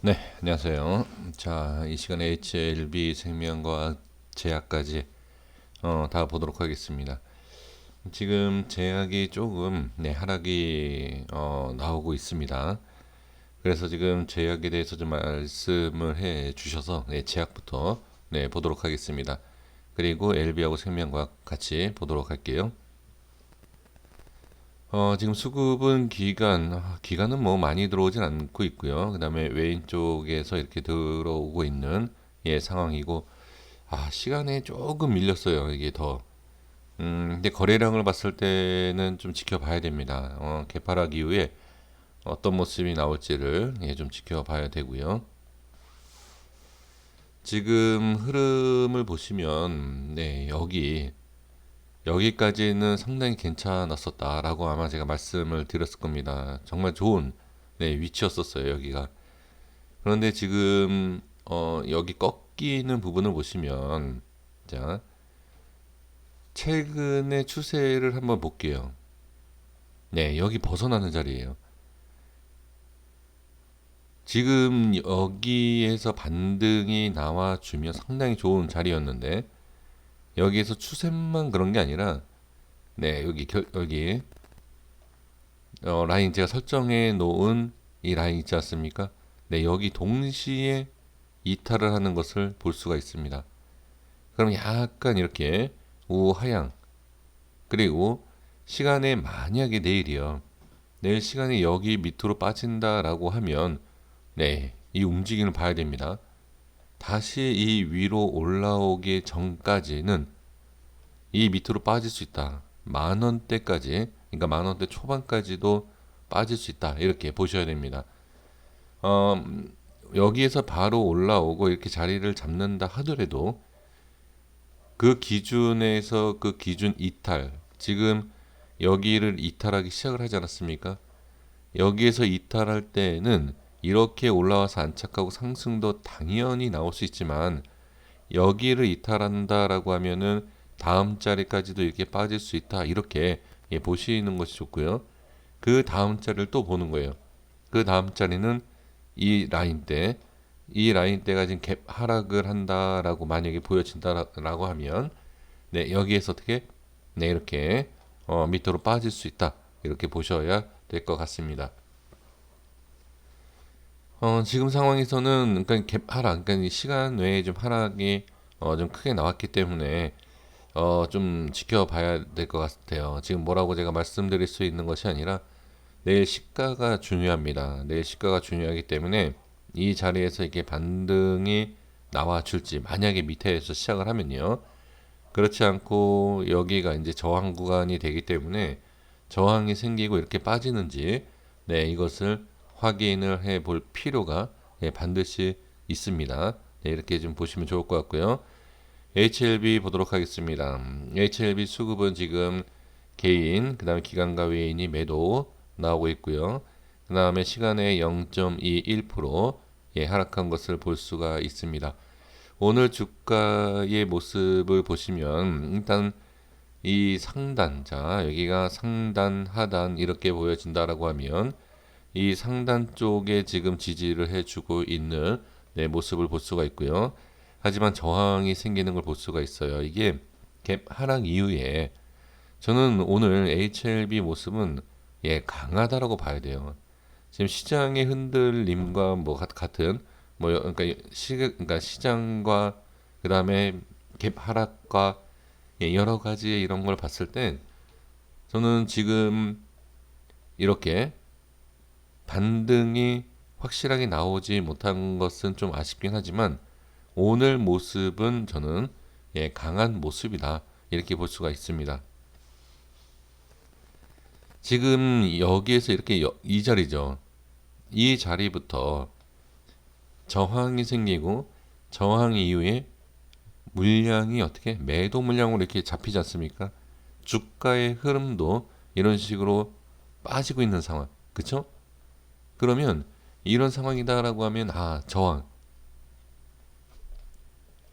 네, 안녕하세요. 자, 이 시간에 HLB 생명과학 제약까지 다 보도록 하겠습니다. 지금 제약이 조금 하락이 나오고 있습니다. 그래서 지금 제약에 대해서 좀 말씀을 해 주셔서 제약부터 보도록 하겠습니다. 그리고 LB하고 생명과학 같이 보도록 할게요. 지금 수급은 기간은 뭐 많이 들어오진 않고 있고요. 그 다음에 외인 쪽에서 이렇게 들어오고 있는 상황이고, 시간에 조금 밀렸어요. 이게 더. 근데 거래량을 봤을 때는 좀 지켜봐야 됩니다. 개파락 이후에 어떤 모습이 나올지를 좀 지켜봐야 되고요. 지금 흐름을 보시면, 여기까지는 상당히 괜찮았었다라고 아마 제가 말씀을 드렸을 겁니다. 정말 좋은 위치였었어요, 여기가. 그런데 지금 여기 꺾이는 부분을 보시면, 자, 최근의 추세를 한번 볼게요. 네, 여기 벗어나는 자리예요. 지금 여기에서 반등이 나와주면 상당히 좋은 자리였는데, 여기에서 추세만 그런 게 아니라, 여기 라인 제가 설정해 놓은 이 라인 있지 않습니까? 네, 여기 동시에 이탈을 하는 것을 볼 수가 있습니다. 그럼 약간 이렇게 우하향, 그리고 시간에 만약에 내일이요. 내일 시간이 여기 밑으로 빠진다라고 하면 이 움직임을 봐야 됩니다. 다시 이 위로 올라오기 전까지는 이 밑으로 빠질 수 있다. 만 원대까지, 그러니까 만 원대 초반까지도 빠질 수 있다. 이렇게 보셔야 됩니다. 어, 여기에서 바로 올라오고 이렇게 자리를 잡는다 하더라도 그 기준에서 그 기준 이탈, 지금 여기를 이탈하기 시작을 하지 않았습니까? 여기에서 이탈할 때는 이렇게 올라와서 안착하고 상승도 당연히 나올 수 있지만 여기를 이탈한다라고 하면은 다음 자리까지도 이렇게 빠질 수 있다. 이렇게 보시는 것이 좋고요. 그 다음 자리를 또 보는 거예요. 그 다음 자리는 이 라인대, 이 라인대가 지금 갭 하락을 한다라고 만약에 보여진다라고 하면 여기에서 어떻게 이렇게 밑으로 빠질 수 있다. 이렇게 보셔야 될 것 같습니다. 지금 상황에서는 그러니까 갭 하락, 그러니까 시간 외에 좀 하락이 좀 크게 나왔기 때문에 좀 지켜봐야 될 것 같아요. 지금 뭐라고 제가 말씀드릴 수 있는 것이 아니라 내일 시가가 중요합니다. 내일 시가가 중요하기 때문에 이 자리에서 이게 반등이 나와줄지, 만약에 밑에서 시작을 하면요. 그렇지 않고 여기가 이제 저항 구간이 되기 때문에 저항이 생기고 이렇게 빠지는지 이것을 확인을 해 볼 필요가 반드시 있습니다. 이렇게 좀 보시면 좋을 것 같고요. HLB 보도록 하겠습니다. HLB 수급은 지금 개인, 그 다음에 기관과 외인이 매도 나오고 있고요. 그 다음에 시간에 0.21% 하락한 것을 볼 수가 있습니다. 오늘 주가의 모습을 보시면 일단 이 상단, 자 여기가 상단, 하단 이렇게 보여진다라고 하면 이 상단 쪽에 지금 지지를 해주고 있는 모습을 볼 수가 있고요. 하지만 저항이 생기는 걸 볼 수가 있어요. 이게 갭 하락 이후에 저는 오늘 HLB 모습은 강하다라고 봐야 돼요. 지금 시장의 흔들림과 뭐 같은 그러니까 시장과 그다음에 갭 하락과 여러 가지 이런 걸 봤을 때 저는 지금 이렇게 반등이 확실하게 나오지 못한 것은 좀 아쉽긴 하지만 오늘 모습은 저는 강한 모습이다 이렇게 볼 수가 있습니다. 지금 여기에서 이렇게 이 자리죠. 이 자리부터 저항이 생기고 저항 이후에 물량이 어떻게 매도 물량으로 이렇게 잡히지 않습니까? 주가의 흐름도 이런 식으로 빠지고 있는 상황. 그쵸? 그러면 이런 상황이다라고 하면 저항.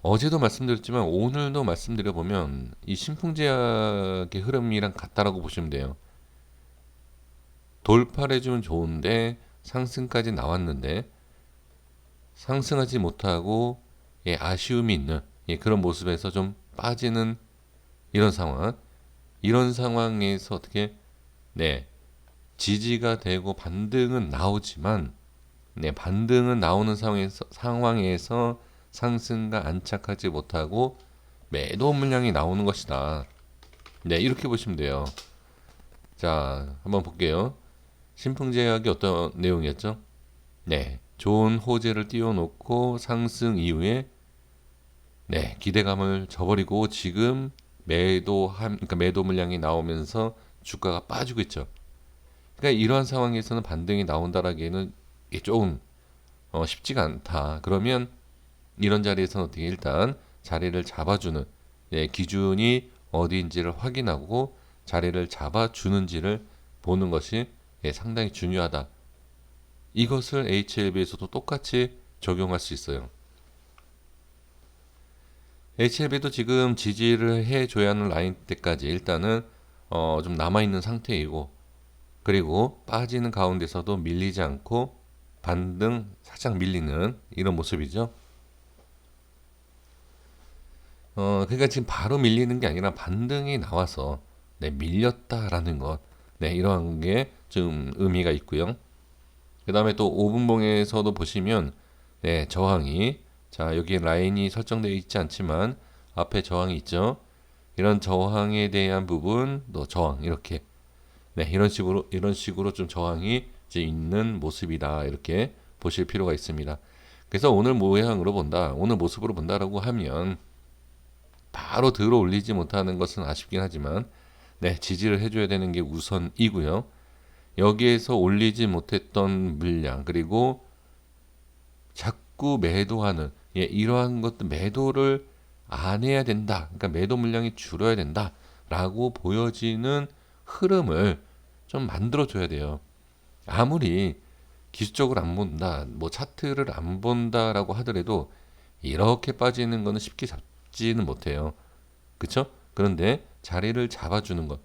어제도 말씀드렸지만 오늘도 말씀드려 보면 이 신풍제약의 흐름이랑 같다라고 보시면 돼요. 돌파를 해주면 좋은데 상승까지 나왔는데 상승하지 못하고 아쉬움이 있는 그런 모습에서 좀 빠지는 이런 상황. 이런 상황에서 어떻게 네, 지지가 되고 반등은 나오지만 반등은 나오는 상황에서 상승과 안착하지 못하고 매도 물량이 나오는 것이다. 네, 이렇게 보시면 돼요. 자, 한번 볼게요. 신풍제약이 어떤 내용이었죠? 네, 좋은 호재를 띄워놓고 상승 이후에 기대감을 저버리고 지금 그러니까 매도 물량이 나오면서 주가가 빠지고 있죠. 그러니까 이러한 상황에서는 반등이 나온다라기에는 이게 조금 쉽지가 않다. 그러면 이런 자리에서는 어떻게 일단 자리를 잡아주는 기준이 어디인지를 확인하고 자리를 잡아주는지를 보는 것이 상당히 중요하다. 이것을 HLB에서도 똑같이 적용할 수 있어요. HLB도 지금 지지를 해줘야 하는 라인 때까지 일단은 좀 남아있는 상태이고, 그리고 빠지는 가운데서도 밀리지 않고 반등 살짝 밀리는 이런 모습이죠. 그러니까 지금 바로 밀리는 게 아니라 반등이 나와서 밀렸다라는 것, 이러한 게 좀 의미가 있고요. 그 다음에 또 5분봉에서도 보시면 저항이, 자 여기 라인이 설정되어 있지 않지만 앞에 저항이 있죠. 이런 저항에 대한 부분 또 저항 이렇게 이런 식으로 좀 저항이 이제 있는 모습이다, 이렇게 보실 필요가 있습니다. 그래서 오늘 모양으로 본다, 오늘 모습으로 본다라고 하면 바로 들어 올리지 못하는 것은 아쉽긴 하지만 지지를 해줘야 되는 게 우선이고요. 여기에서 올리지 못했던 물량, 그리고 자꾸 매도하는 이러한 것도 매도를 안 해야 된다, 그러니까 매도 물량이 줄어야 된다 라고 보여지는 흐름을 좀 만들어 줘야 돼요. 아무리 기술적으로 안 본다, 뭐 차트를 안 본다라고 하더라도 이렇게 빠지는 거는 쉽게 잡지는 못해요. 그쵸? 그런데 자리를 잡아주는 것.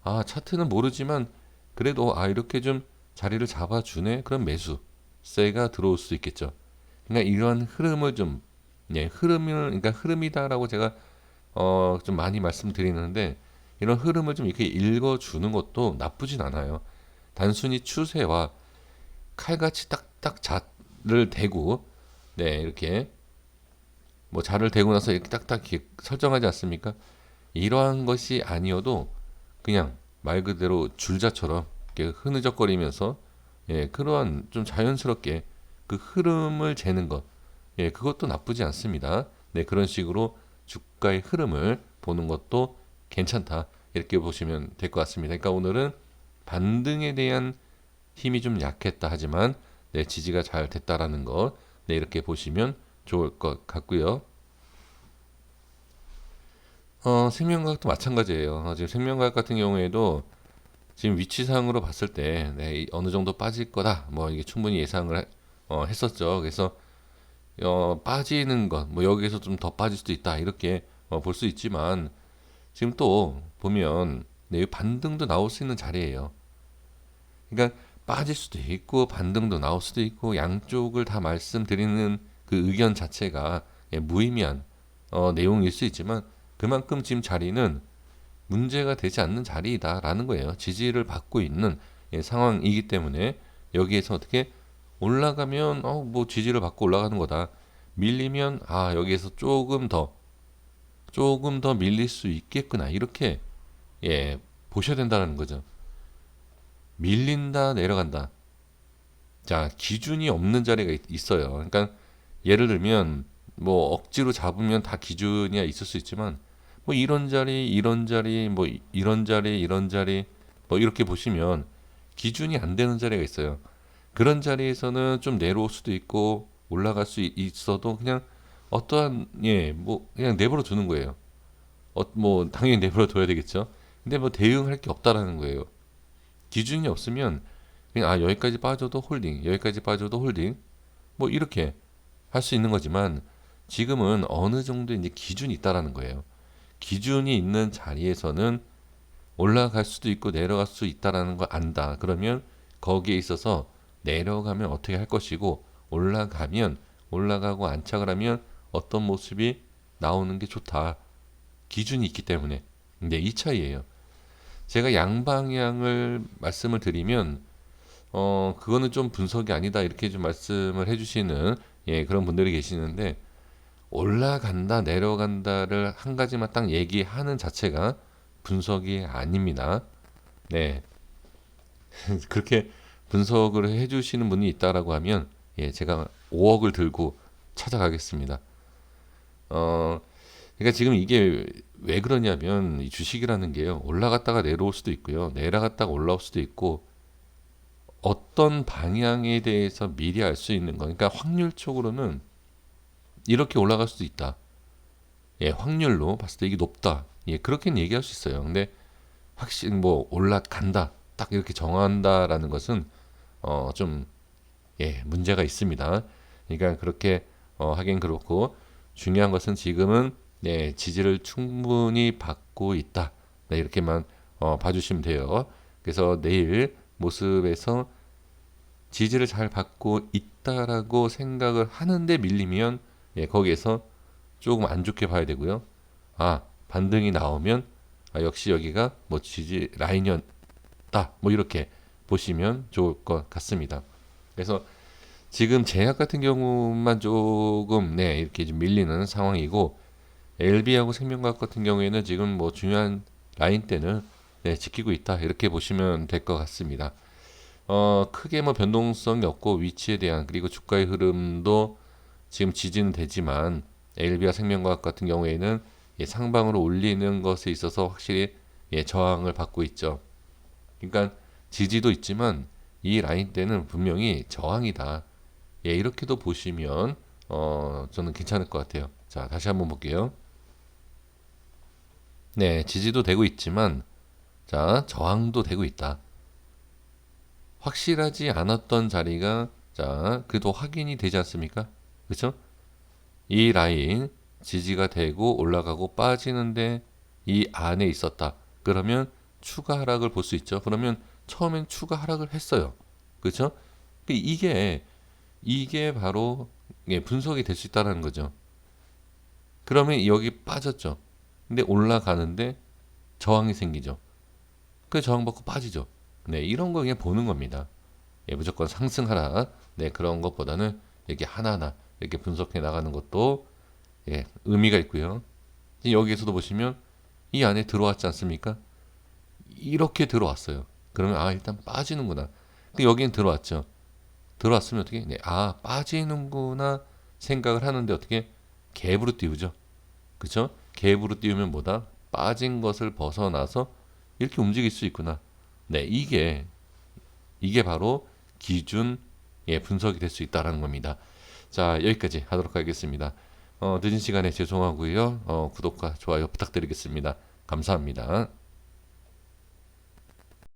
아, 차트는 모르지만 그래도 이렇게 좀 자리를 잡아주네? 그럼 매수세가 들어올 수 있겠죠. 그러니까 이러한 흐름을 좀, 그러니까 흐름이다라고 제가 좀 많이 말씀드리는데, 이런 흐름을 좀 이렇게 읽어주는 것도 나쁘진 않아요. 단순히 추세와 칼같이 딱딱 자를 대고, 이렇게 뭐 자를 대고 나서 이렇게 딱딱 이렇게 설정하지 않습니까? 이러한 것이 아니어도 그냥 말 그대로 줄자처럼 이렇게 흐느적거리면서 그러한 좀 자연스럽게 그 흐름을 재는 것, 그것도 나쁘지 않습니다. 그런 식으로 주가의 흐름을 보는 것도 괜찮다, 이렇게 보시면 될 것 같습니다. 그러니까 오늘은 반등에 대한 힘이 좀 약했다 하지만 지지가 잘 됐다라는 것, 이렇게 보시면 좋을 것 같고요. 생명과학도 마찬가지예요. 지금 생명과학 같은 경우에도 지금 위치상으로 봤을 때 어느 정도 빠질 거다, 뭐 이게 충분히 예상을 했었죠. 그래서 빠지는 것, 뭐 여기에서 좀 더 빠질 수도 있다, 이렇게 볼 수 있지만 지금 또 보면 반등도 나올 수 있는 자리예요. 그러니까 빠질 수도 있고 반등도 나올 수도 있고, 양쪽을 다 말씀드리는 그 의견 자체가 무의미한 내용일 수 있지만 그만큼 지금 자리는 문제가 되지 않는 자리이다라는 거예요. 지지를 받고 있는 상황이기 때문에 여기에서 어떻게 올라가면 뭐 지지를 받고 올라가는 거다, 밀리면 여기에서 조금 더 밀릴 수 있겠구나, 이렇게 보셔야 된다는 거죠. 밀린다, 내려간다. 자, 기준이 없는 자리가 있어요. 그러니까 예를 들면 뭐 억지로 잡으면 다 기준이 있을 수 있지만 뭐 이런 자리, 이런 자리, 뭐 이런 자리, 이런 자리, 뭐 이렇게 보시면 기준이 안 되는 자리가 있어요. 그런 자리에서는 좀 내려올 수도 있고 올라갈 수 있어도 그냥 어떠한 뭐 그냥 내버려 두는 거예요. 뭐 당연히 내버려 둬야 되겠죠. 근데 뭐 대응할 게 없다라는 거예요. 기준이 없으면 그냥 여기까지 빠져도 홀딩, 여기까지 빠져도 홀딩, 뭐 이렇게 할 수 있는 거지만 지금은 어느 정도 이제 기준이 있다라는 거예요. 기준이 있는 자리에서는 올라갈 수도 있고 내려갈 수 있다라는 걸 안다. 그러면 거기에 있어서 내려가면 어떻게 할 것이고 올라가면 올라가고 안착을 하면 어떤 모습이 나오는 게 좋다. 기준이 있기 때문에. 근데 이 차이예요. 제가 양방향을 말씀을 드리면 그거는 좀 분석이 아니다 이렇게 좀 말씀을 해주시는 그런 분들이 계시는데 올라간다 내려간다를 한 가지만 딱 얘기하는 자체가 분석이 아닙니다. 네. 그렇게 분석을 해주시는 분이 있다라고 하면 제가 5억을 들고 찾아가겠습니다. 어, 그러니까 지금 이게 왜 그러냐면 이 주식이라는 게요 올라갔다가 내려올 수도 있고요 내려갔다가 올라올 수도 있고 어떤 방향에 대해서 미리 알 수 있는 거 그러니까 확률적으로는 이렇게 올라갈 수도 있다. 확률로 봤을 때 이게 높다. 그렇게는 얘기할 수 있어요. 근데 확실히 뭐 올라간다. 딱 이렇게 정한다라는 것은 좀 문제가 있습니다. 그러니까 그렇게 하긴 그렇고 중요한 것은 지금은 지지를 충분히 받고 있다. 네, 이렇게만 봐주시면 돼요. 그래서 내일 모습에서 지지를 잘 받고 있다라고 생각을 하는데 밀리면 거기에서 조금 안 좋게 봐야 되고요. 아, 반등이 나오면 역시 여기가 뭐 지지 라인이었다. 뭐 이렇게 보시면 좋을 것 같습니다. 그래서 지금 제약 같은 경우만 조금 이렇게 좀 밀리는 상황이고 LB하고 생명과학 같은 경우에는 지금 뭐 중요한 라인 대는 지키고 있다. 이렇게 보시면 될 것 같습니다. 크게 뭐 변동성이 없고 위치에 대한 그리고 주가의 흐름도 지금 지지는 되지만 LB와 생명과학 같은 경우에는 상방으로 올리는 것에 있어서 확실히 저항을 받고 있죠. 그러니까 지지도 있지만 이 라인대는 분명히 저항이다. 이렇게도 보시면 저는 괜찮을 것 같아요. 자, 다시 한번 볼게요. 네, 지지도 되고 있지만 자, 저항도 되고 있다. 확실하지 않았던 자리가 자, 그래도 확인이 되지 않습니까? 그렇죠? 이 라인 지지가 되고 올라가고 빠지는데 이 안에 있었다. 그러면 추가 하락을 볼 수 있죠. 그러면 처음엔 추가 하락을 했어요. 그렇죠? 이게 바로 분석이 될 수 있다는 거죠. 그러면 여기 빠졌죠. 근데 올라가는데 저항이 생기죠. 그 저항받고 빠지죠. 네, 이런 거 그냥 보는 겁니다. 무조건 상승하라. 네, 그런 것보다는 이렇게 하나하나 이렇게 분석해 나가는 것도 의미가 있고요. 여기에서도 보시면 이 안에 들어왔지 않습니까? 이렇게 들어왔어요. 그러면 일단 빠지는구나. 근데 여기는 들어왔죠. 들어왔으면 어떻게? 네, 빠지는구나 생각을 하는데 어떻게? 갭으로 띄우죠. 그쵸? 갭으로 띄우면 뭐다? 빠진 것을 벗어나서 이렇게 움직일 수 있구나. 네, 이게 바로 기준 분석이 될 수 있다라는 겁니다. 자, 여기까지 하도록 하겠습니다. 늦은 시간에 죄송하고요. 구독과 좋아요 부탁드리겠습니다. 감사합니다.